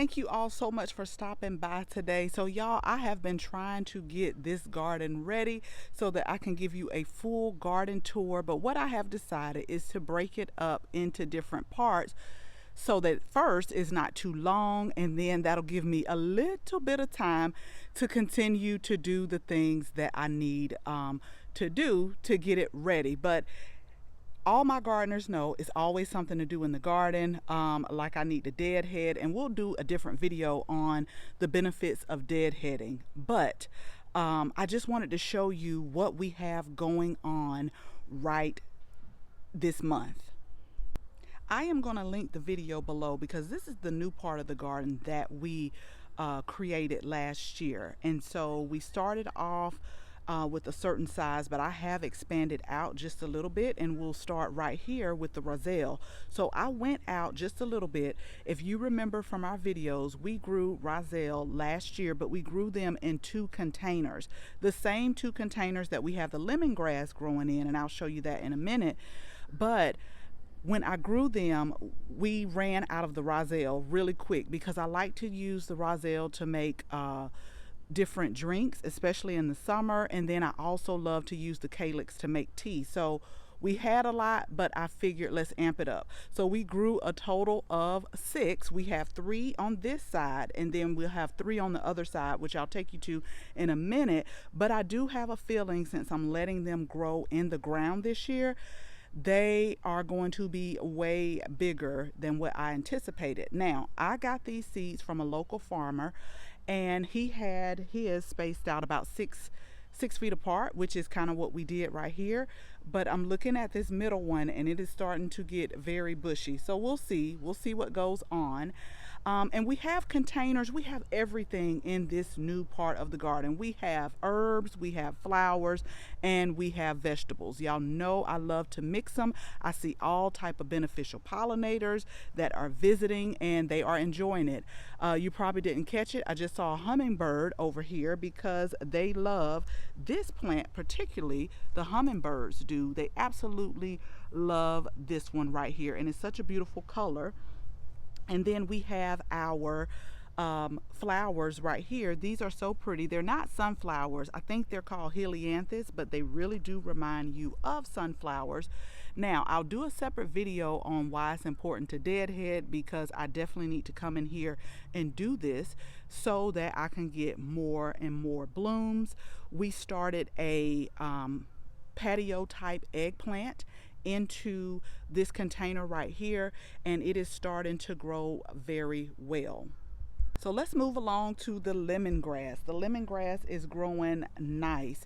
Thank you all so much for stopping by today. So y'all, I have been trying to get this garden ready so that I can give you a full garden tour. But what I have decided is to break it up into different parts so that first is not too long, and then that'll give me a little bit of time to continue to do the things that I need to do to get it ready. But all my gardeners know it's always something to do in the garden. Like I need the deadhead, and we'll do a different video on the benefits of deadheading. But I just wanted to show you what we have going on right this month. I am going to link the video below because this is the new part of the garden that we created last year. And so we started off with a certain size, but I have expanded out just a little bit, and we'll start right here with the Rasied. So I went out just a little bit. If you remember from our videos, we grew Rasied last year, but we grew them in 2 containers, the same 2 containers that we have the lemongrass growing in, and I'll show you that in a minute. But when I grew them, we ran out of the Rasied really quick because I like to use the Rasied to make different drinks, especially in the summer. And then I also love to use the calyx to make tea. So we had a lot, but I figured let's amp it up. So we grew a total of 6. We have 3 on this side, and then we'll have 3 on the other side, which I'll take you to in a minute. But I do have a feeling, since I'm letting them grow in the ground this year, they are going to be way bigger than what I anticipated. Now, I got these seeds from a local farmer, and he had his spaced out about 6 feet apart, which is kind of what we did right here. But I'm looking at this middle one, and it is starting to get very bushy. So we'll see what goes on. And we have containers. We have everything in this new part of the garden. We have herbs, we have flowers, and we have vegetables. Y'all know I love to mix them. I see all type of beneficial pollinators that are visiting, and they are enjoying it. You probably didn't catch it. I just saw a hummingbird over here because they love this plant, particularly the hummingbirds do. They absolutely love this one right here, and it's such a beautiful color. And then we have our flowers right here. These are so pretty. They're not sunflowers. I think they're called helianthus, but they really do remind you of sunflowers. Now, I'll do a separate video on why it's important to deadhead, because I definitely need to come in here and do this so that I can get more and more blooms. We started a patio type eggplant into this container right here, and it is starting to grow very well. So let's move along to the lemongrass. The lemongrass is growing nice,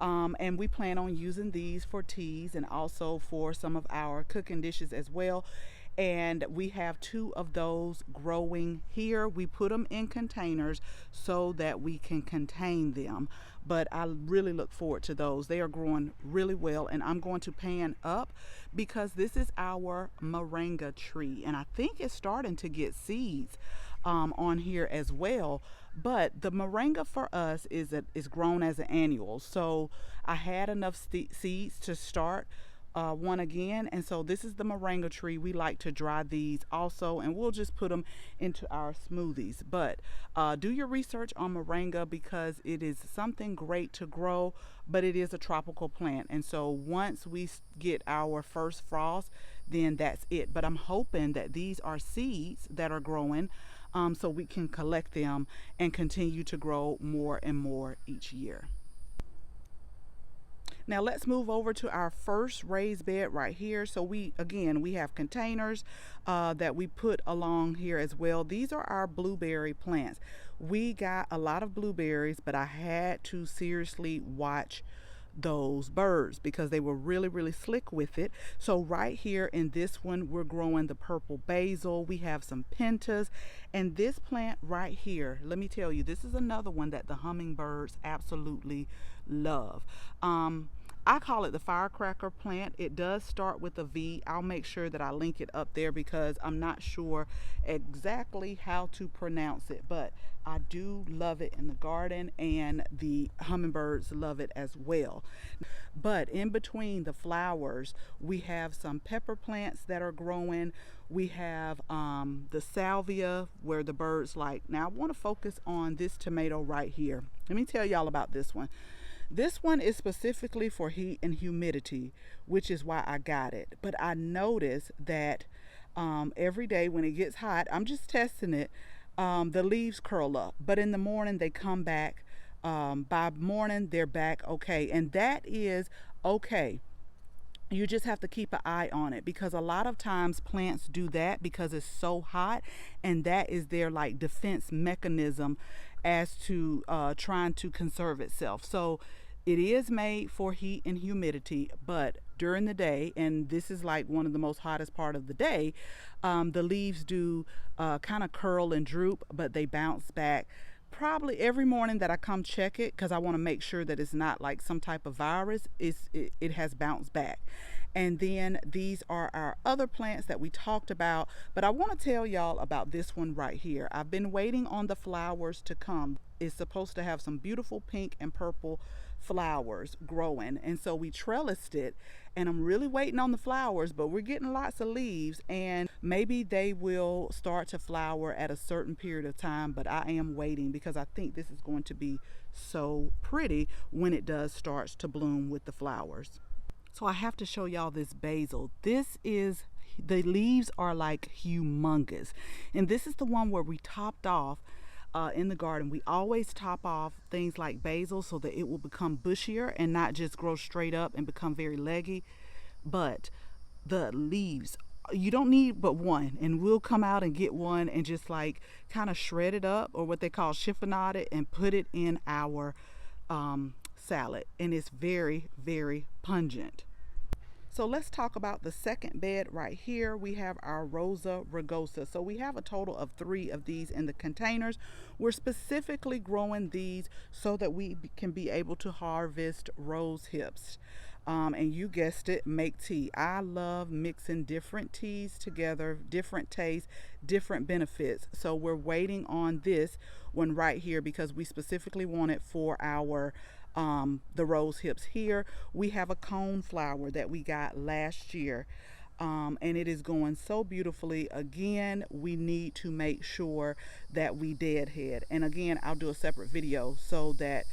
and we plan on using these for teas and also for some of our cooking dishes as well. And we have 2 of those growing here. We put them in containers so that we can contain them, but I really look forward to those. They are growing really well, and I'm going to pan up because this is our moringa tree, and I think it's starting to get seeds on here as well. But the moringa for us is grown as an annual, so I had enough seeds to start one again. And so this is the moringa tree. We like to dry these also, and we'll just put them into our smoothies. But do your research on moringa because it is something great to grow, but it is a tropical plant. And so once we get our first frost, then that's it. But I'm hoping that these are seeds that are growing, so we can collect them and continue to grow more and more each year. Now let's move over to our first raised bed right here. So we have containers that we put along here as well. These are our blueberry plants. We got a lot of blueberries, but I had to seriously watch those birds because they were really slick with it. So right here in this one, we're growing the purple basil. We have some pentas, and this plant right here, let me tell you, this is another one that the hummingbirds absolutely love. I call it the firecracker plant. It does start with a V. I'll make sure that I link it up there because I'm not sure exactly how to pronounce it, but I do love it in the garden, and the hummingbirds love it as well. But in between the flowers, we have some pepper plants that are growing. We have the salvia where the birds like. Now I want to focus on this tomato right here. Let me tell y'all about this one. This one is specifically for heat and humidity, which is why I got it. But I notice that every day when it gets hot, I'm just testing it, the leaves curl up. But in the morning, they come back. By morning, they're back okay. And that is okay. You just have to keep an eye on it because a lot of times plants do that because it's so hot, and that is their like defense mechanism as to trying to conserve itself. So it is made for heat and humidity, but during the day, and this is like one of the most hottest part of the day, the leaves do kind of curl and droop, but they bounce back probably every morning that I come check it because I want to make sure that it's not like some type of virus. It has bounced back. And then these are our other plants that we talked about, but I want to tell y'all about this one right here. I've been waiting on the flowers to come. It's supposed to have some beautiful pink and purple flowers growing, and so we trellised it, and I'm really waiting on the flowers, but we're getting lots of leaves, and maybe they will start to flower at a certain period of time, but I am waiting because I think this is going to be so pretty when it does starts to bloom with the flowers. So I have to show y'all this basil. This is, the leaves are like humongous, and this is the one where we topped off in the garden. We always top off things like basil so that it will become bushier and not just grow straight up and become very leggy. But the leaves, you don't need but one, and we'll come out and get one and just like kind of shred it up, or what they call chiffonade it, and put it in our salad, and it's very, very pungent. So let's talk about the second bed right here. We have our Rosa rugosa. So we have a total of 3 of these in the containers. We're specifically growing these so that we can be able to harvest rose hips. And you guessed it, make tea. I love mixing different teas together, different tastes, different benefits. So we're waiting on this one right here because we specifically want it for our the rose hips here. We have a cone flower that we got last year, and it is going so beautifully. Again, we need to make sure that we deadhead, and again, I'll do a separate video so that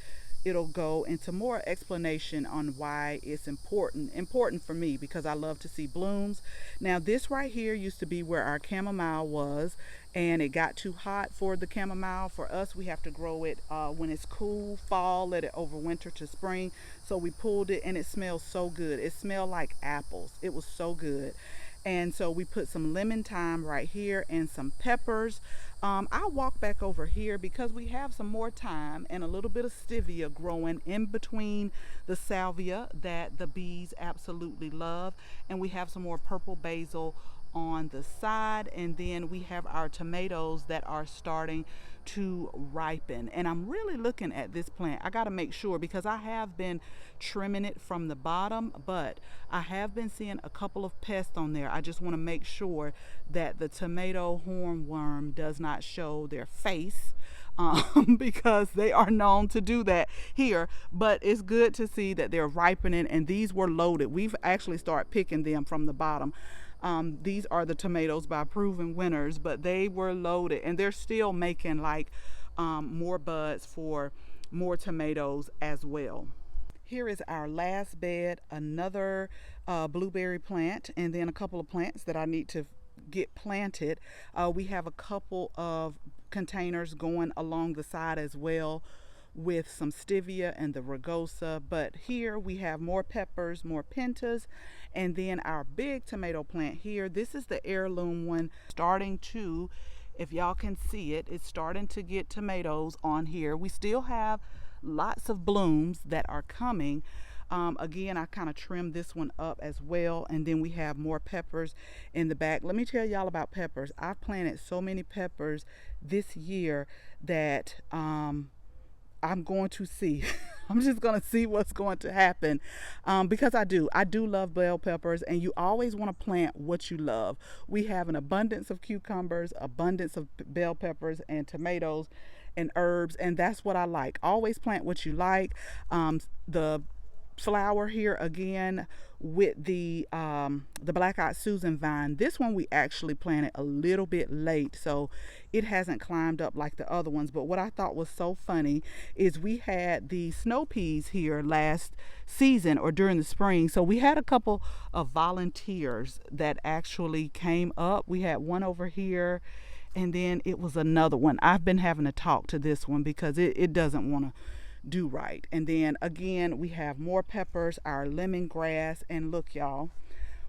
it'll go into more explanation on why it's important for me, because I love to see blooms. Now this right here used to be where our chamomile was, and it got too hot for the chamomile. For us, we have to grow it when it's cool fall, let it overwinter to spring. So we pulled it, and it smells so good. It smelled like apples. It was so good. And so we put some lemon thyme right here and some peppers. I'll walk back over here because we have some more thyme and a little bit of stevia growing in between the salvia that the bees absolutely love. And we have some more purple basil on the side, and then we have our tomatoes that are starting to ripen. And I'm really looking at this plant. I got to make sure, because I have been trimming it from the bottom, but I have been seeing a couple of pests on there. I just want to make sure that the tomato hornworm does not show their face, because they are known to do that here. But it's good to see that they're ripening, and these were loaded. We've actually started picking them from the bottom. These are the tomatoes by Proven Winners, but they were loaded, and they're still making like more buds for more tomatoes as well. Here is our last bed, another blueberry plant, and then a couple of plants that I need to get planted. We have a couple of containers going along the side as well with some stevia and the rugosa, but here we have more peppers, more pentas, and then our big tomato plant here. This is the heirloom one, starting to, if y'all can see it, it's starting to get tomatoes on here. We still have lots of blooms that are coming. Again, I kind of trimmed this one up as well, and then we have more peppers in the back. Let me tell y'all about peppers. I've planted so many peppers this year that I'm going to see I'm just gonna see what's going to happen, because I do love bell peppers, and you always want to plant what you love. We have an abundance of cucumbers, abundance of bell peppers and tomatoes and herbs, and that's what I like. Always plant what you like. The flower here again with the black-eyed Susan vine. This one we actually planted a little bit late, so it hasn't climbed up like the other ones. But what I thought was so funny is we had the snow peas here last season or during the spring, so we had a couple of volunteers that actually came up. We had one over here, and then it was another one. I've been having to talk to this one because it doesn't want to do right. And then again, we have more peppers, our lemongrass, and look, y'all,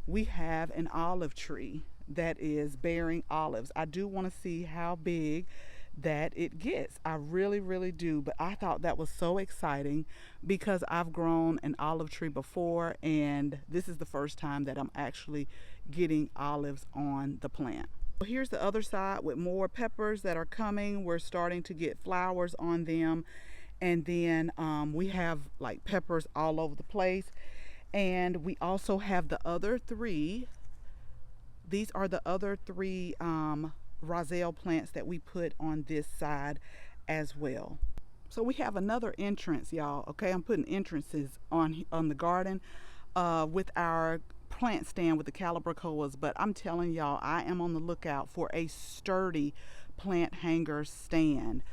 we have an olive tree that is bearing olives. I do want to see how big that it gets. I really do. But I thought that was so exciting because I've grown an olive tree before, and this is the first time that I'm actually getting olives on the plant. Here's the other side with more peppers that are coming. We're starting to get flowers on them. And then we have like peppers all over the place. And we also have the other three. These are the other three Rasied plants that we put on this side as well. So we have another entrance, y'all. Okay, I'm putting entrances on the garden with our plant stand with the calibrachoas. But I'm telling y'all, I am on the lookout for a sturdy plant hanger stand.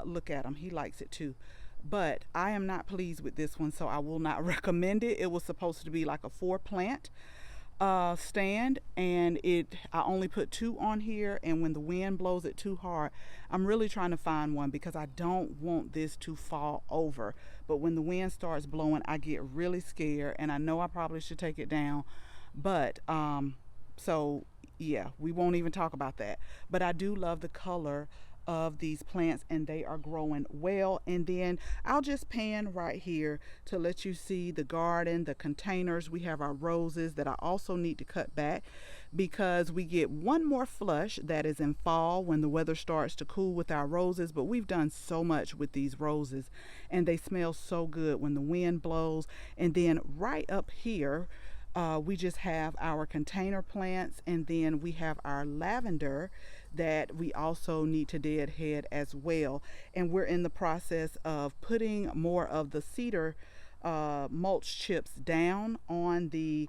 Look at him, he likes it too. But I am not pleased with this one, so I will not recommend it. It was supposed to be like a 4-plant stand, and I only put 2 on here, and when the wind blows it too hard, I'm really trying to find one because I don't want this to fall over. But when the wind starts blowing, I get really scared, and I know I probably should take it down. But so yeah, we won't even talk about that. But I do love the color of these plants, and they are growing well. And then I'll just pan right here to let you see the garden, the containers. We have our roses that I also need to cut back because we get one more flush that is in fall when the weather starts to cool with our roses. But we've done so much with these roses, and they smell so good when the wind blows. And then right up here, we just have our container plants, and then we have our lavender that we also need to deadhead as well. And we're in the process of putting more of the cedar mulch chips down on the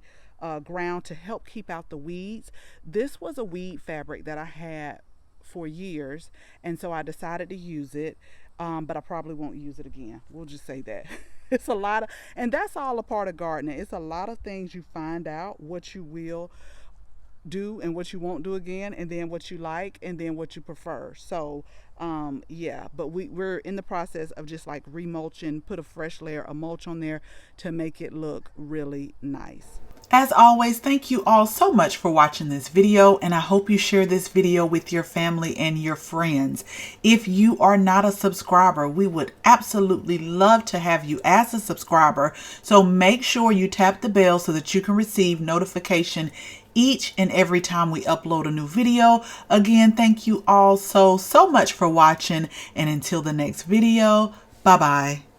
ground to help keep out the weeds. This was a weed fabric that I had for years, and so I decided to use it, but I probably won't use it again. We'll just say that. It's a lot of, and that's all a part of gardening. It's a lot of things you find out, what you will do and what you won't do again, and then what you like, and then what you prefer. So yeah, but we're in the process of just like remulching, put a fresh layer of mulch on there to make it look really nice. As always, thank you all so much for watching this video, and I hope you share this video with your family and your friends. If you are not a subscriber, we would absolutely love to have you as a subscriber. So make sure you tap the bell so that you can receive notification each and every time we upload a new video. Again, thank you all so much for watching, and until the next video, bye-bye.